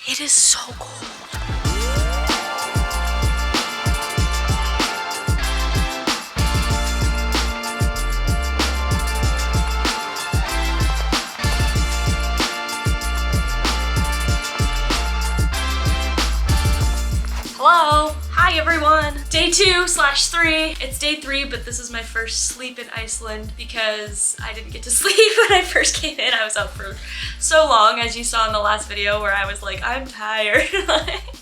It is so cold. Hello! Hi everyone! Day 2/3. It's day 3, but this is my first sleep in Iceland because I didn't get to sleep when I first came in. I was up for so long, as you saw in the last video where I was like, I'm tired.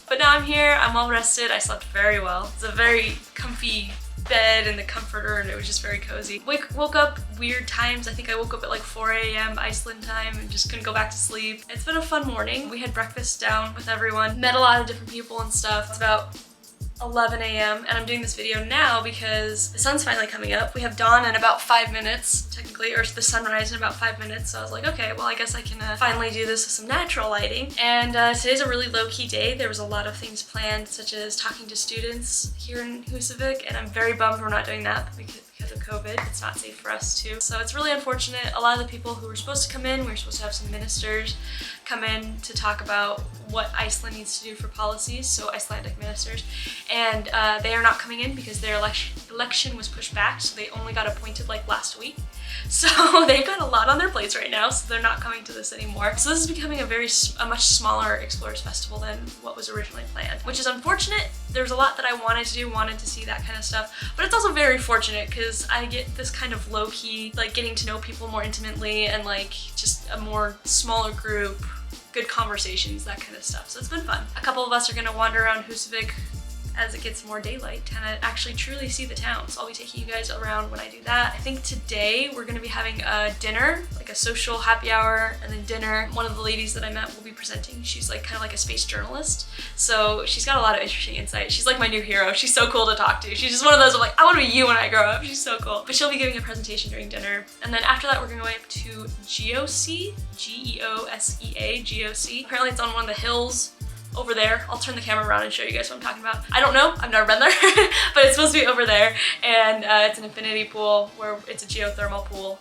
But now I'm here, I'm all rested. I slept very well. It's a very comfy bed and the comforter, and it was just very cozy. Woke up weird times. I think I woke up at like 4 a.m. Iceland time and just couldn't go back to sleep. It's been a fun morning. We had breakfast down with everyone, met a lot of different people and stuff. It's about 11 a.m. and I'm doing this video now because the sun's finally coming up. We have dawn in about 5 minutes, technically, or the sunrise in about 5 minutes. So I was like, okay, well, I guess I can finally do this with some natural lighting. And today's a really low-key day. There was a lot of things planned, such as talking to students here in Húsavík, and I'm very bummed we're not doing that because of COVID. It's not safe for us too. So it's really unfortunate. A lot of the people who were supposed to come in, we were supposed to have some ministers come in to talk about what Iceland needs to do for policies, so Icelandic ministers, and they are not coming in because their election was pushed back, so they only got appointed like last week. So they've got a lot on their plates right now, so they're not coming to this anymore. So this is becoming a much smaller Explorers Festival than what was originally planned, which is unfortunate. There's a lot that I wanted to do, wanted to see that kind of stuff, but it's also very fortunate because I get this kind of low-key, like getting to know people more intimately and like just a more smaller group, good conversations, that kind of stuff. So it's been fun. A couple of us are gonna wander around Húsavík as it gets more daylight, kind of actually truly see the town. So I'll be taking you guys around when I do that. I think today we're gonna be having a dinner, like a social happy hour, and then dinner. One of the ladies that I met will be presenting. She's like kind of like a space journalist. So she's got a lot of interesting insight. She's like my new hero. She's so cool to talk to. She's just one of those, I'm like, I want to be you when I grow up. She's so cool. But she'll be giving a presentation during dinner. And then after that, we're gonna go up to Geosea, G-E-O-S-E-A, Geosea. Apparently it's on one of the hills over there. I'll turn the camera around and show you guys what I'm talking about. I don't know, I've never been there, but it's supposed to be over there. And it's an infinity pool where it's a geothermal pool.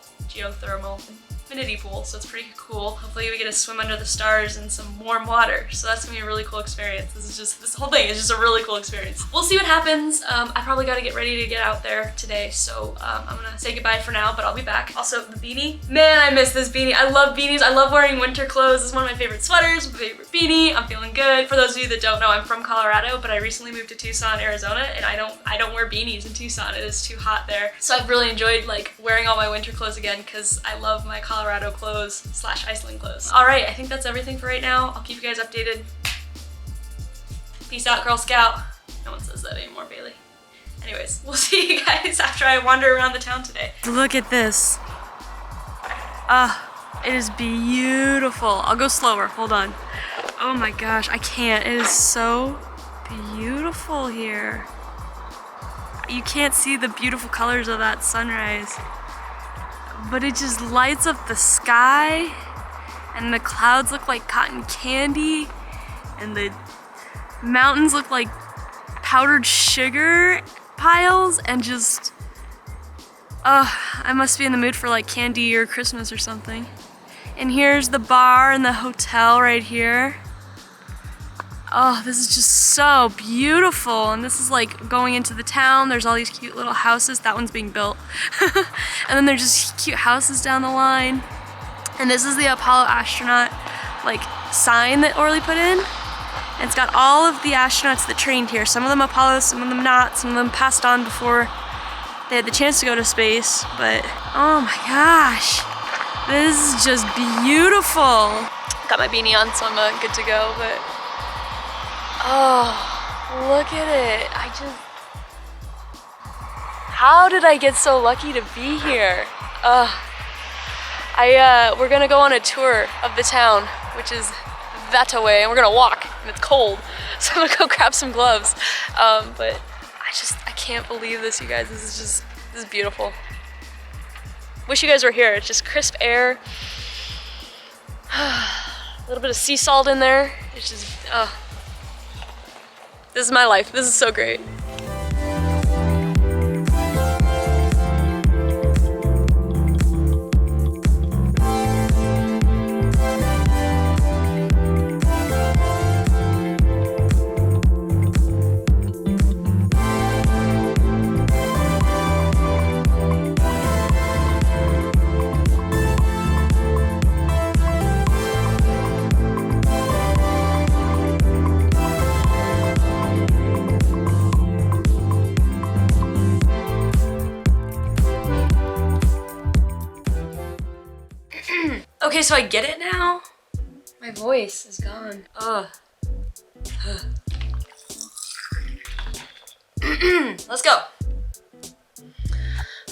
Infinity pool, so it's pretty cool. Hopefully we get to swim under the stars in some warm water. So that's gonna be a really cool experience. This whole thing is just a really cool experience. We'll see what happens. I probably gotta get ready to get out there today, so I'm gonna say goodbye for now, but I'll be back. Also, the beanie. Man, I miss this beanie. I love beanies. I love wearing winter clothes. It's one of my favorite sweaters, my favorite beanie. I'm feeling good. For those of you that don't know, I'm from Colorado, but I recently moved to Tucson, Arizona, and I don't wear beanies in Tucson. It is too hot there. So I've really enjoyed like wearing all my winter clothes again because I love my Colorado clothes / Iceland clothes. All right, I think that's everything for right now. I'll keep you guys updated. Peace out, Girl Scout. No one says that anymore, Bailey. Anyways, we'll see you guys after I wander around the town today. Look at this. It is beautiful. I'll go slower, hold on. Oh my gosh, I can't. It is so beautiful here. You can't see the beautiful colors of that sunrise, but it just lights up the sky, and the clouds look like cotton candy, and the mountains look like powdered sugar piles, and just, I must be in the mood for like candy or Christmas or something. And here's the bar and the hotel right here. Oh, this is just so beautiful. And this is like going into the town. There's all these cute little houses. That one's being built. And then there's just cute houses down the line. And this is the Apollo astronaut like sign that Orly put in. And it's got all of the astronauts that trained here. Some of them Apollo, some of them not. Some of them passed on before they had the chance to go to space. But oh my gosh, this is just beautiful. Got my beanie on, so I'm good to go. But oh, look at it. How did I get so lucky to be here? We're gonna go on a tour of the town, which is that away, and we're gonna walk, and it's cold, so I'm gonna go grab some gloves. But I can't believe this, you guys. This is beautiful. Wish you guys were here. It's just crisp air, a little bit of sea salt in there. It's just, this is my life. This is so great. Okay, so I get it now. My voice is gone. Ugh. Let's go.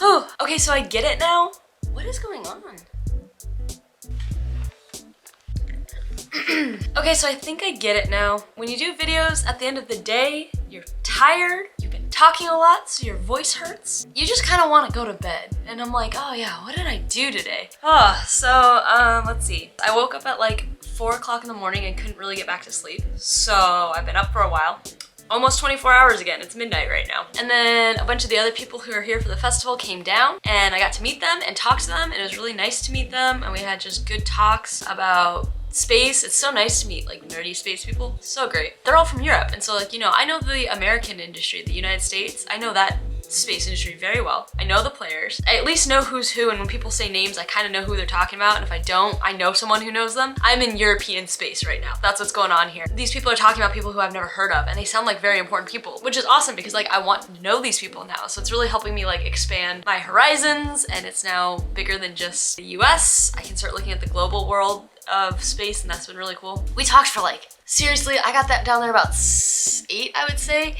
Oh, okay, so I get it now. What is going on? Okay, so I think I get it now. When you do videos at the end of the day, you're tired, you've been talking a lot, so your voice hurts. You just kind of want to go to bed. And I'm like, oh yeah, what did I do today? Oh, so let's see. I woke up at like 4 o'clock in the morning and couldn't really get back to sleep. So I've been up for a while. Almost 24 hours again. It's midnight right now. And then a bunch of the other people who are here for the festival came down and I got to meet them and talk to them. And it was really nice to meet them. And we had just good talks about space. It's so nice to meet like nerdy space people. So great. They're all from Europe. And so like, you know, I know the American industry, the United States. I know that space industry very well. I know the players. I at least know who's who, and when people say names, I kind of know who they're talking about, and if I don't, I know someone who knows them. I'm in European space right now. That's what's going on here. These people are talking about people who I've never heard of, and they sound like very important people, which is awesome because like I want to know these people now. So it's really helping me like expand my horizons, and it's now bigger than just the US. I can start looking at the global world of space, and that's been really cool. We talked for like, seriously, I got that down there about 8, I would say.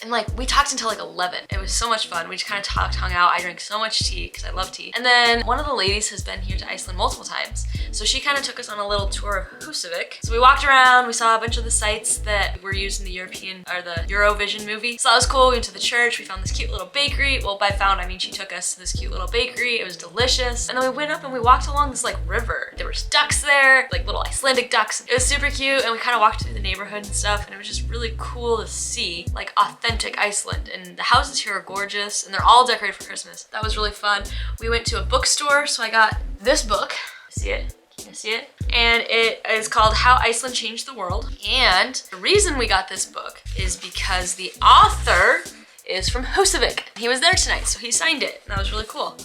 And like, we talked until like 11. It was so much fun. We just kind of talked, hung out. I drank so much tea because I love tea. And then one of the ladies has been here to Iceland multiple times. So she kind of took us on a little tour of Húsavík. So we walked around, we saw a bunch of the sites that were used in the Eurovision movie. So that was cool. We went to the church, we found this cute little bakery. Well, by found, I mean she took us to this cute little bakery. It was delicious. And then we went up and we walked along this like river. There was ducks there, like little Icelandic ducks. It was super cute, and we kind of walked through the neighborhood and stuff, and it was just really cool to see like authentic Iceland. And the houses here are gorgeous, and they're all decorated for Christmas. That was really fun. We went to a bookstore, so I got this book. See it? Can you see it? And it is called How Iceland Changed the World. And the reason we got this book is because the author is from Húsavík. He was there tonight, so he signed it. And that was really cool.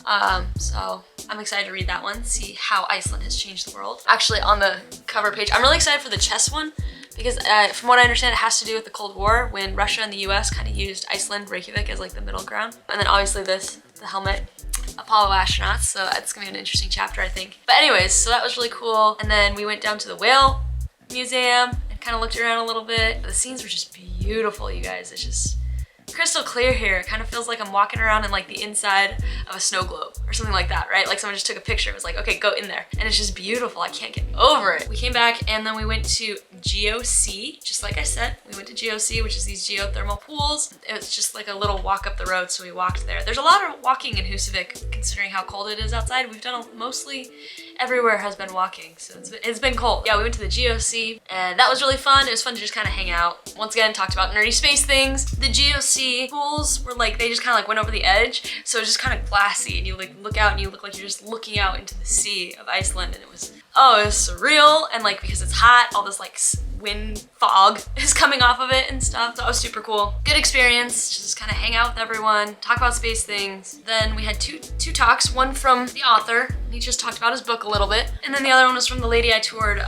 So I'm excited to read that one, see how Iceland has changed the world. Actually, on the cover page, I'm really excited for the chess one, because from what I understand, it has to do with the Cold War, when Russia and the US kind of used Iceland, Reykjavik, as like the middle ground. And then obviously this, the helmet, Apollo astronauts, so that's gonna be an interesting chapter, I think. But anyways, so that was really cool. And then we went down to the whale museum and kind of looked around a little bit. The scenes were just beautiful, you guys. It's just crystal clear here. It kind of feels like I'm walking around in like the inside of a snow globe or something like that, right? Like someone just took a picture. It was like, okay, go in there. And it's just beautiful. I can't get over it. We came back and then we went to GOC. Just like I said, we went to GOC, which is these geothermal pools. It was just like a little walk up the road, so we walked there. There's a lot of walking in Húsavík, considering how cold it is outside. We've done mostly everywhere has been walking, so it's been cold. Yeah, we went to the GOC, and that was really fun. It was fun to just kind of hang out. Once again, talked about nerdy space things. The GOC pools were like, they just kind of like went over the edge, so it was just kind of glassy, and you like look out and you look like you're just looking out into the sea of Iceland, and it was surreal. And like, because it's hot, all this like wind fog is coming off of it and stuff. So that was super cool. Good experience, just kind of hang out with everyone, talk about space things. Then we had two talks, one from the author, he just talked about his book a little bit, and then the other one was from the lady I toured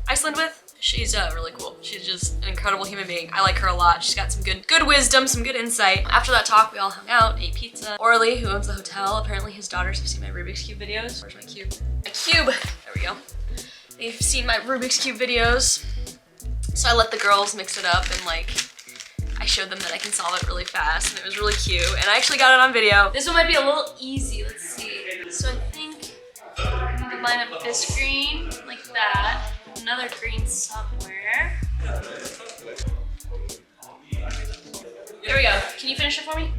Iceland with. She's really cool. She's just an incredible human being. I like her a lot. She's got some good wisdom, some good insight. After that talk, we all hung out, ate pizza. Orly, who owns the hotel, apparently his daughters have seen my Rubik's Cube videos. Where's my cube? My cube! There we go. They've seen my Rubik's Cube videos. So I let the girls mix it up, and like, I showed them that I can solve it really fast, and it was really cute. And I actually got it on video. This one might be a little easy. Let's see. So I think I need to line up this green like that. Another green somewhere. There we go. Can you finish it for me?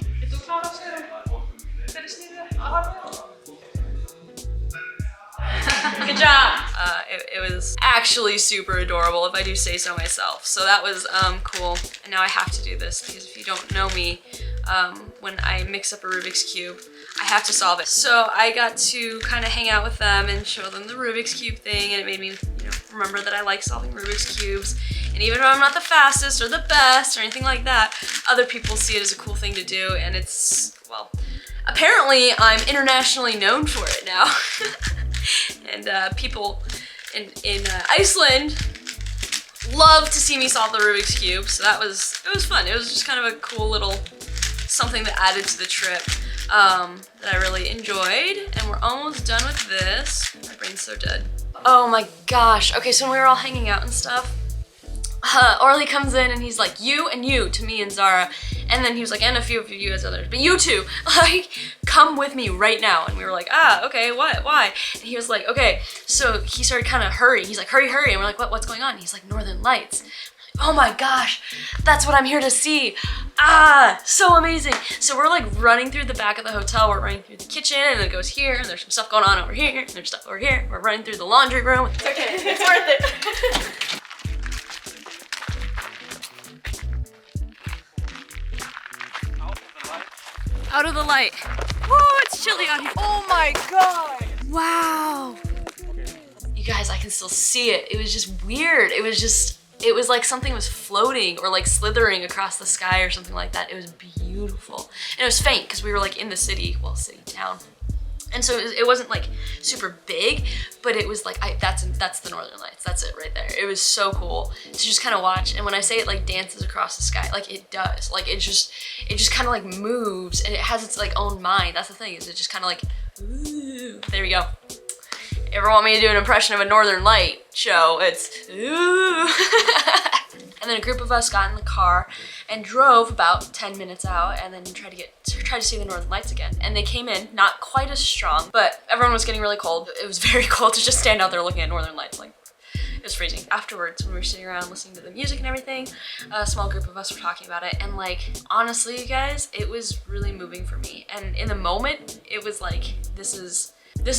Good job. It was actually super adorable, if I do say so myself. So that was cool. And now I have to do this, because if you don't know me, when I mix up a Rubik's Cube, I have to solve it. So I got to kind of hang out with them and show them the Rubik's Cube thing, and it made me, remember that I like solving Rubik's Cubes. And even though I'm not the fastest or the best or anything like that, other people see it as a cool thing to do, and it's, well, apparently I'm internationally known for it now. And people in Iceland love to see me solve the Rubik's Cube, so it was fun. It was just kind of a cool little something that added to the trip that I really enjoyed. And we're almost done with this. My brain's so dead. Oh my gosh. Okay, so when we were all hanging out and stuff, Orly comes in and he's like, you and you, to me and Zara. And then he was like, and a few of you as others, but you two, like, come with me right now. And we were like, okay, what, why? And he was like, okay. So he started kind of hurrying. He's like, hurry, hurry. And we're like, what's going on? And he's like, Northern Lights. Oh my gosh, that's what I'm here to see. So amazing. So we're like running through the back of the hotel. We're running through the kitchen and it goes here and there's some stuff going on over here and there's stuff over here. We're running through the laundry room. It's okay, it's worth it. Out of the light. Oh, it's chilly out here. Oh my God. Wow. You guys, I can still see it. It was just weird. It was like something was floating or like slithering across the sky or something like that. It was beautiful. And it was faint because we were like in the city, well, city, town. And so it wasn't like super big, but it was like, that's the Northern Lights. That's it right there. It was so cool to just kind of watch. And when I say it like dances across the sky, like it does. Like it just kind of like moves and it has its like own mind. That's the thing, is it just kind of like, ooh, there we go. Ever want me to do an impression of a Northern Light show? It's ooh. And then a group of us got in the car and drove about 10 minutes out and then tried to see the Northern Lights again. And they came in, not quite as strong, but everyone was getting really cold. It was very cold to just stand out there looking at Northern Lights. Like, it was freezing. Afterwards, when we were sitting around listening to the music and everything, a small group of us were talking about it. And like, honestly, you guys, it was really moving for me. And in the moment, it was like, this is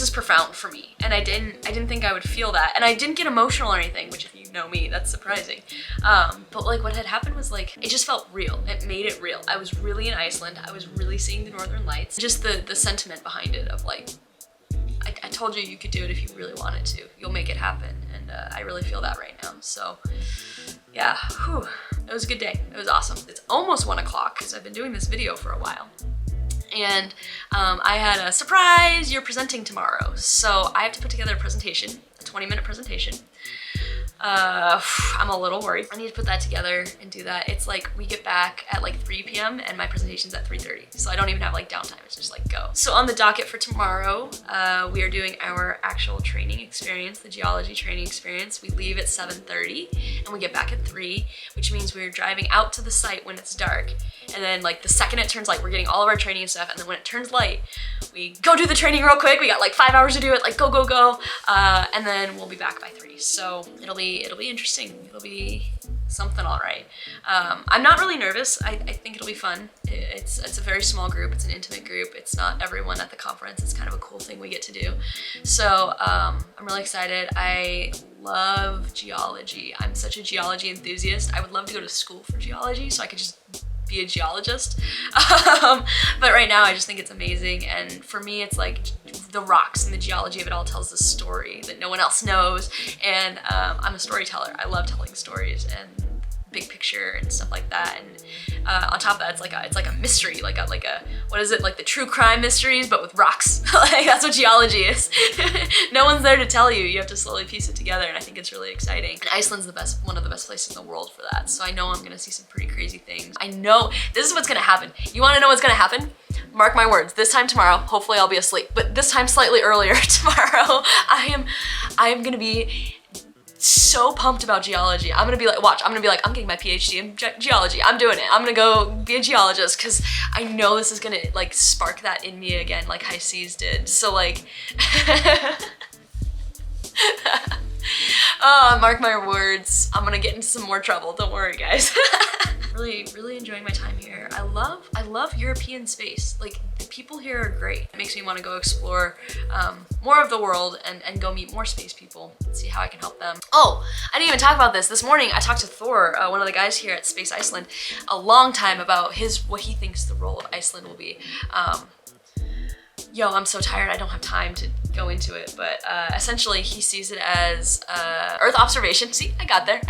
profound for me. And I didn't think I would feel that. And I didn't get emotional or anything, which if you know me, that's surprising. But like what had happened was like, it just felt real. It made it real. I was really in Iceland. I was really seeing the Northern Lights. Just the sentiment behind it of like, I told you could do it if you really wanted to. You'll make it happen. And I really feel that right now. So yeah, whew. It was a good day. It was awesome. It's almost 1 o'clock because I've been doing this video for a while. And I had a surprise, you're presenting tomorrow. So I have to put together a presentation, a 20-minute presentation. I'm a little worried. I need to put that together and do that. It's like we get back at like 3 p.m. and my presentation's at 3:30. So I don't even have like downtime, it's just like go. So on the docket for tomorrow, we are doing our actual training experience, the geology training experience. We leave at 7:30 and we get back at 3, which means we're driving out to the site when it's dark. And then like the second it turns light, we're getting all of our training and stuff. And then when it turns light, we go do the training real quick. We got like 5 hours to do it, like go, go, go. And then we'll be back by 3. So it'll be interesting. It'll be something all right. I'm not really nervous. I think it'll be fun. It's a very small group. It's an intimate group. It's not everyone at the conference. It's kind of a cool thing we get to do. So I'm really excited. I love geology. I'm such a geology enthusiast. I would love to go to school for geology so I could just be a geologist. But right now I just think it's amazing. And for me, it's like the rocks and the geology of it all tells this story that no one else knows. And I'm a storyteller. I love telling stories and big picture and stuff like that. And on top of that, it's like a mystery, like a what is it, like the true crime mysteries, but with rocks. Like that's what geology is. No one's there to tell you. You have to slowly piece it together, and I think it's really exciting. And Iceland's one of the best places in the world for that. So I know I'm gonna see some pretty crazy things. I know this is what's gonna happen. You wanna know what's gonna happen? Mark my words, this time tomorrow, hopefully I'll be asleep, but this time slightly earlier tomorrow, I am gonna be so pumped about geology. I'm gonna be like, watch, I'm getting my PhD in geology. I'm doing it. I'm gonna go be a geologist because I know this is gonna like spark that in me again like High Seas did. So like, oh, mark my words, I'm gonna get into some more trouble. Don't worry, guys. Really enjoying my time here. I love European space. Like the people here are great. It makes me want to go explore more of the world and go meet more space people and see how I can help them. Oh, I didn't even talk about this. This morning I talked to Thor, one of the guys here at Space Iceland, a long time about what he thinks the role of Iceland will be. Yo, I'm so tired, I don't have time to go into it, but essentially he sees it as Earth observation. See, I got there.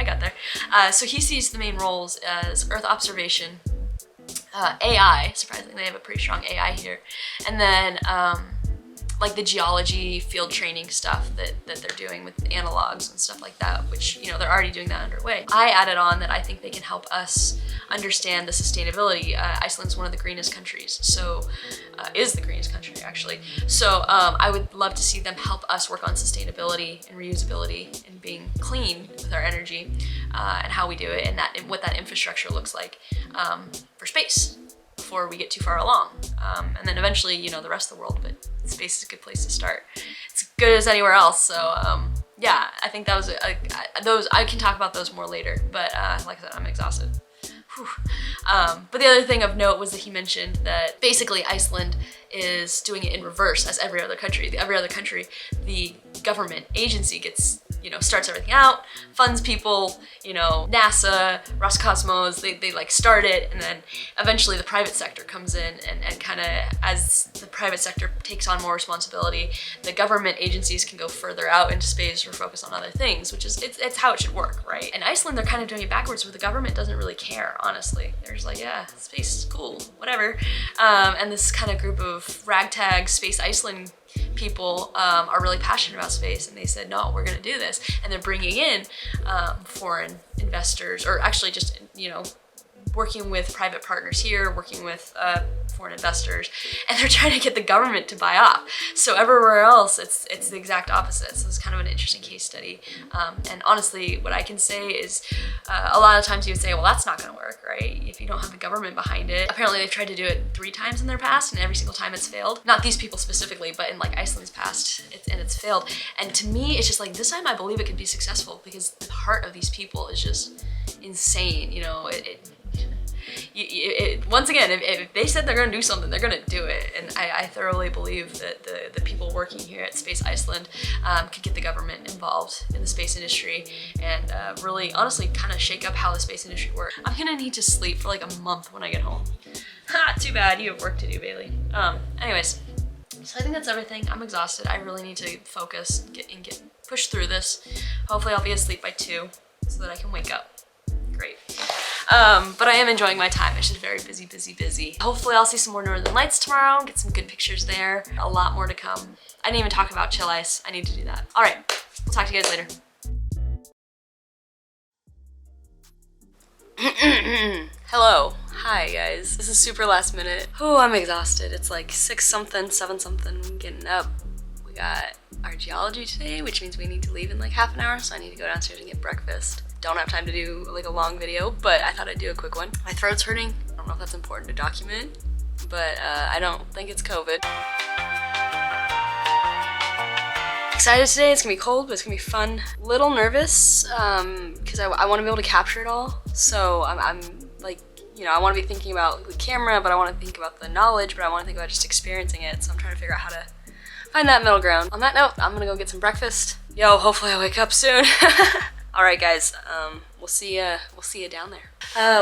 So he sees the main roles as Earth observation, AI, surprisingly they have a pretty strong AI here, and then like the geology field training stuff that they're doing with analogs and stuff like that, which, you know, they're already doing that underway. I added on that I think they can help us understand the sustainability. Iceland's one of the greenest countries, so is the greenest country actually. So I would love to see them help us work on sustainability and reusability and being clean with our energy and how we do it, and what that infrastructure looks like for space before we get too far along. And then eventually, you know, the rest of the world, but space is a good place to start. It's as good as anywhere else. So yeah, I think that was those. I can talk about those more later, but like I said, I'm exhausted. But the other thing of note was that he mentioned that basically Iceland is doing it in reverse as every other country. Every other country, the government agency gets, you know, starts everything out, funds people, you know, NASA, Roscosmos, they like start it, and then eventually the private sector comes in and kind of, as the private sector takes on more responsibility, the government agencies can go further out into space or focus on other things, which is, it's how it should work, right? In Iceland, they're kind of doing it backwards, where the government doesn't really care, honestly. They're just like, yeah, space is cool, whatever. And this kind of group of ragtag Space Iceland people are really passionate about space, and they said, no, we're gonna do this. And they're bringing in foreign investors, or actually just, you know, working with private partners here, working with foreign investors, and they're trying to get the government to buy off. So everywhere else, it's the exact opposite. So it's kind of an interesting case study. And honestly, what I can say is a lot of times you would say, well, that's not gonna work, right? If you don't have the government behind it. Apparently they've tried to do it 3 times in their past, and every single time it's failed. Not these people specifically, but in like Iceland's past, it's failed. And to me, it's just like, this time I believe it could be successful, because the heart of these people is just insane. You know, once again, if they said they're gonna do something, they're gonna do it. And I thoroughly believe that the people working here at Space Iceland could get the government involved in the space industry and really, honestly, kind of shake up how the space industry works. I'm gonna need to sleep for like a month when I get home. Ha, too bad, you have work to do, Bailey. Anyways, so I think that's everything. I'm exhausted. I really need to focus, get push through this. Hopefully I'll be asleep by 2 so that I can wake up. Great. But I am enjoying my time. It's just very busy, busy, busy. Hopefully I'll see some more Northern Lights tomorrow, get some good pictures there. A lot more to come. I didn't even talk about chill ice. I need to do that. All right, we'll talk to you guys later. Hello. Hi guys. This is super last minute. Oh, I'm exhausted. It's like 6 something, 7 something. I'm getting up. We got our geology today, which means we need to leave in like half an hour, so I need to go downstairs and get breakfast. Don't have time to do like a long video, but I thought I'd do a quick one. My throat's hurting. I don't know if that's important to document, but I don't think it's COVID. Excited today. It's gonna be cold, but it's gonna be fun. Little nervous because I want to be able to capture it all. So I'm like, you know, I want to be thinking about the camera, but I want to think about the knowledge, but I want to think about just experiencing it. So I'm trying to figure out how to find that middle ground. On that note, I'm gonna go get some breakfast. Yo, hopefully I wake up soon. All right, guys. We'll see you down there.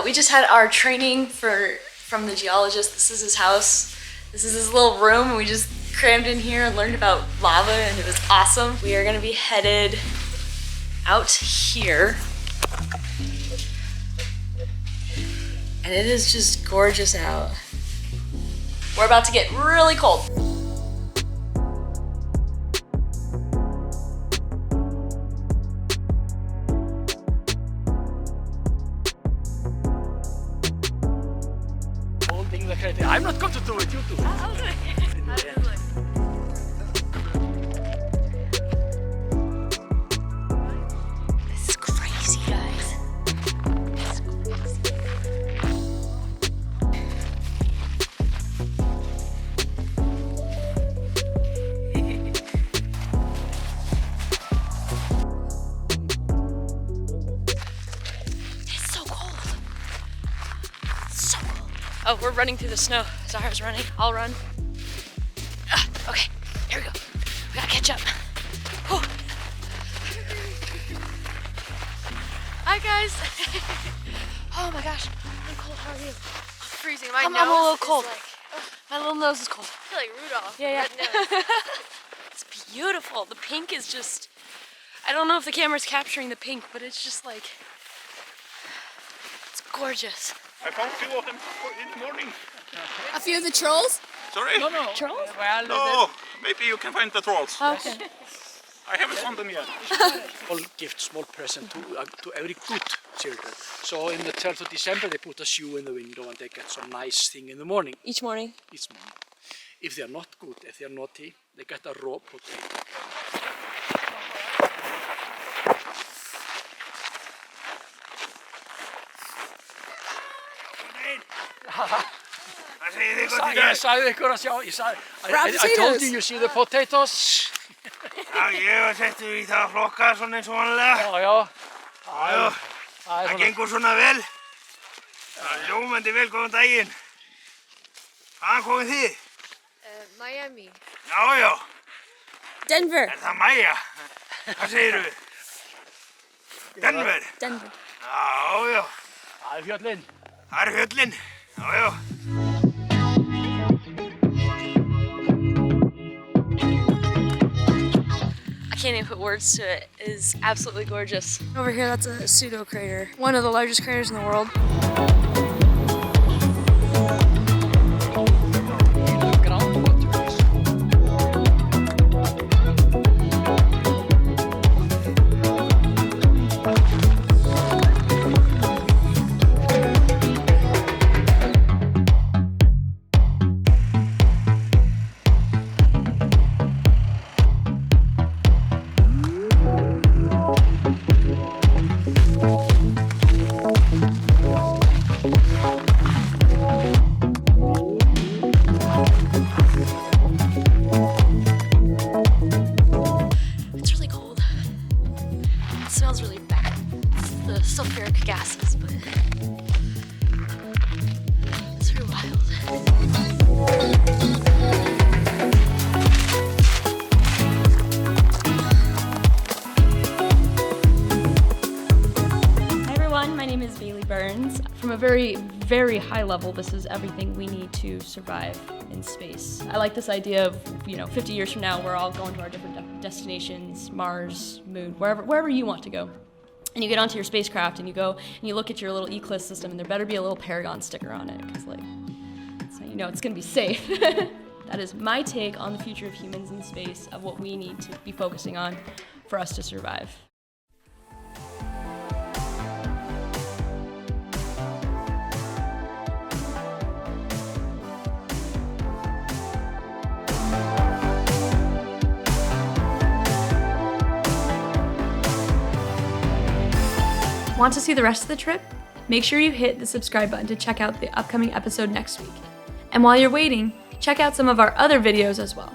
We just had our training from the geologist. This is his house. This is his little room, and we just crammed in here and learned about lava, and it was awesome. We are gonna be headed out here, and it is just gorgeous out. We're about to get really cold. I'm not going to do it, you do it. I'll do it. Absolutely. This is crazy, guys. This is crazy. It's so cold. So cold. Oh, we're running through the snow. Zahra's running. I'll run. Okay, here we go. We gotta catch up. Whew. Hi, guys. Oh my gosh, I'm cold. How are you? I'm freezing. I'm a little cold. My little nose is cold. I feel like Rudolph. Yeah. It's beautiful. The pink is just, I don't know if the camera's capturing the pink, but it's just like, it's gorgeous. I found 2 of them in the morning. A few of the trolls? Sorry? Trolls? No, maybe you can find the trolls. Okay. I haven't found them yet. Small gift, small present to every good children. So in the 12th of December they put a shoe in the window and they get some nice thing in the morning. Each morning? Each morning. If they are not good, if they are naughty, they get a raw potato. Ég sagði ykkur að sjá, I told you see the potatoes. Já, ég var settur í það að flokka svona eins og vanlega. Já. Það gengur svona vel. Það er ljómandi vel, góðan daginn. Hvaðan komið þið? Miami. Já. Denver. Er það Maja? Hvað segirðu? Denver? Denver. Já. Það fjöllin. Það fjöllin. Já. I can't even put words to it. It is absolutely gorgeous. Over here, that's a pseudo crater. One of the largest craters in the world. Sulfuric gases, but it's pretty wild. Hi everyone, my name is Bailey Burns. From a very, very high level, this is everything we need to survive in space. I like this idea of, 50 years from now, we're all going to our different destinations, Mars, Moon, wherever you want to go. And you get onto your spacecraft and you go and you look at your little Eclipse system and there better be a little Paragon sticker on it because that's how you know it's gonna be safe. That is my take on the future of humans in space, of what we need to be focusing on for us to survive. Want to see the rest of the trip? Make sure you hit the subscribe button to check out the upcoming episode next week. And while you're waiting, check out some of our other videos as well.